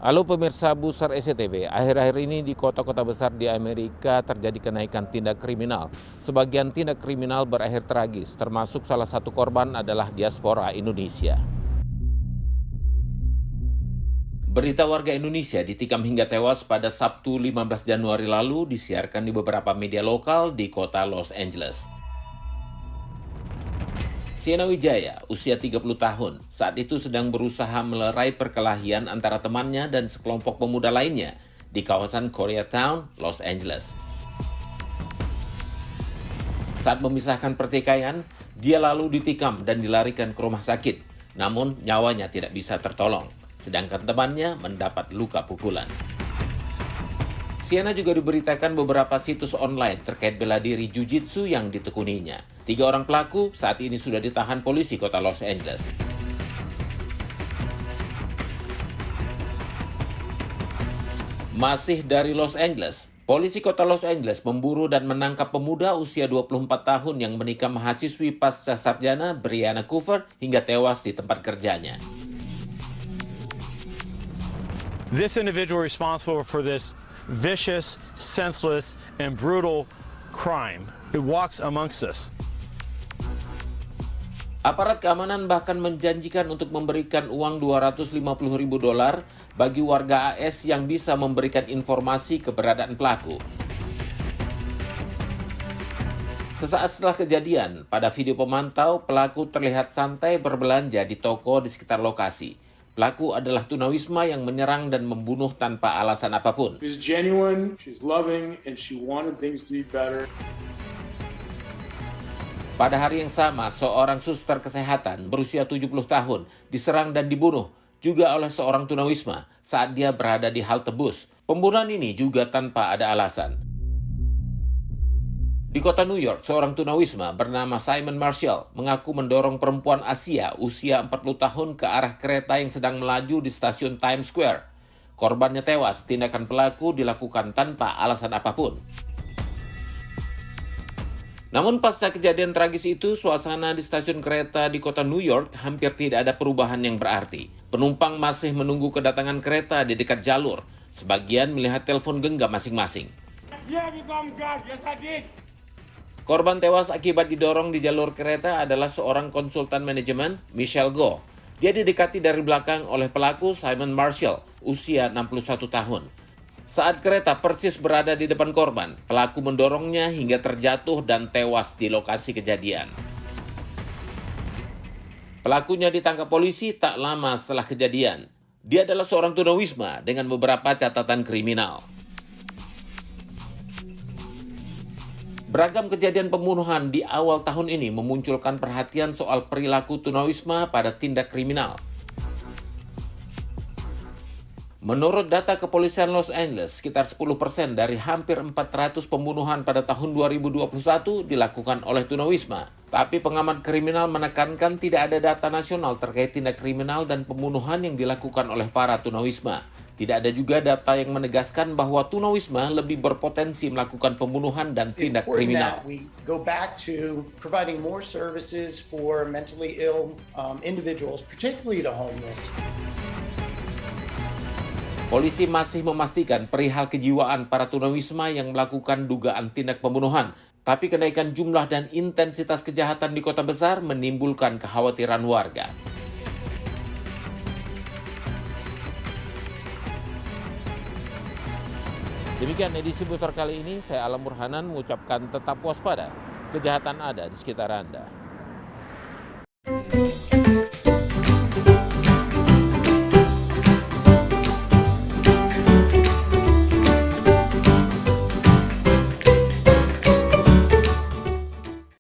Halo pemirsa Buser SCTV, akhir-akhir ini di kota-kota besar di Amerika terjadi kenaikan tindak kriminal. Sebagian tindak kriminal berakhir tragis, termasuk salah satu korban adalah diaspora Indonesia. Berita warga Indonesia ditikam hingga tewas pada Sabtu 15 Januari lalu disiarkan di beberapa media lokal di kota Los Angeles. Sienna Wijaya, usia 30 tahun, saat itu sedang berusaha melerai perkelahian antara temannya dan sekelompok pemuda lainnya di kawasan Koreatown, Los Angeles. Saat memisahkan pertikaian, dia lalu ditikam dan dilarikan ke rumah sakit, namun nyawanya tidak bisa tertolong, sedangkan temannya mendapat luka pukulan. Sienna juga diberitakan beberapa situs online terkait bela diri jiu-jitsu yang ditekuninya. 3 orang pelaku saat ini sudah ditahan polisi kota Los Angeles. Masih dari Los Angeles, polisi kota Los Angeles memburu dan menangkap pemuda usia 24 tahun yang menikam mahasiswi pasca sarjana Brianna Coover hingga tewas di tempat kerjanya. This individual responsible for this vicious, senseless, and brutal crime. It walks amongst us. Aparat keamanan bahkan menjanjikan untuk memberikan uang $250.000 bagi warga AS yang bisa memberikan informasi keberadaan pelaku. Sesaat setelah kejadian, pada video pemantau, pelaku terlihat santai berbelanja di toko di sekitar lokasi. Pelaku adalah tunawisma yang menyerang dan membunuh tanpa alasan apapun. She's genuine, she's loving, and she wanted things to be better. Pada hari yang sama, seorang suster kesehatan berusia 70 tahun diserang dan dibunuh juga oleh seorang tunawisma saat dia berada di halte bus. Pembunuhan ini juga tanpa ada alasan. Di kota New York, seorang tunawisma bernama Simon Marshall mengaku mendorong perempuan Asia usia 40 tahun ke arah kereta yang sedang melaju di stasiun Times Square. Korbannya tewas, tindakan pelaku dilakukan tanpa alasan apapun. Namun pasca kejadian tragis itu, suasana di stasiun kereta di kota New York hampir tidak ada perubahan yang berarti. Penumpang masih menunggu kedatangan kereta di dekat jalur. Sebagian melihat telepon genggam masing-masing. Korban tewas akibat didorong di jalur kereta adalah seorang konsultan manajemen, Michelle Go. Dia didekati dari belakang oleh pelaku Simon Marshall, usia 61 tahun. Saat kereta persis berada di depan korban, pelaku mendorongnya hingga terjatuh dan tewas di lokasi kejadian. Pelakunya ditangkap polisi tak lama setelah kejadian. Dia adalah seorang tunawisma dengan beberapa catatan kriminal. Beragam kejadian pembunuhan di awal tahun ini memunculkan perhatian soal perilaku tunawisma pada tindak kriminal. Menurut data kepolisian Los Angeles, sekitar 10% dari hampir 400 pembunuhan pada tahun 2021 dilakukan oleh tunawisma. Tapi pengamat kriminal menekankan tidak ada data nasional terkait tindak kriminal dan pembunuhan yang dilakukan oleh para tunawisma. Tidak ada juga data yang menegaskan bahwa tunawisma lebih berpotensi melakukan pembunuhan dan tindak kriminal. We go back to providing more services for mentally ill individuals, particularly the homeless. Polisi masih memastikan perihal kejiwaan para tunawisma yang melakukan dugaan tindak pembunuhan. Tapi kenaikan jumlah dan intensitas kejahatan di kota besar menimbulkan kekhawatiran warga. Demikian edisi Buser kali ini, saya Alam Burhanan mengucapkan tetap waspada. Kejahatan ada di sekitar Anda.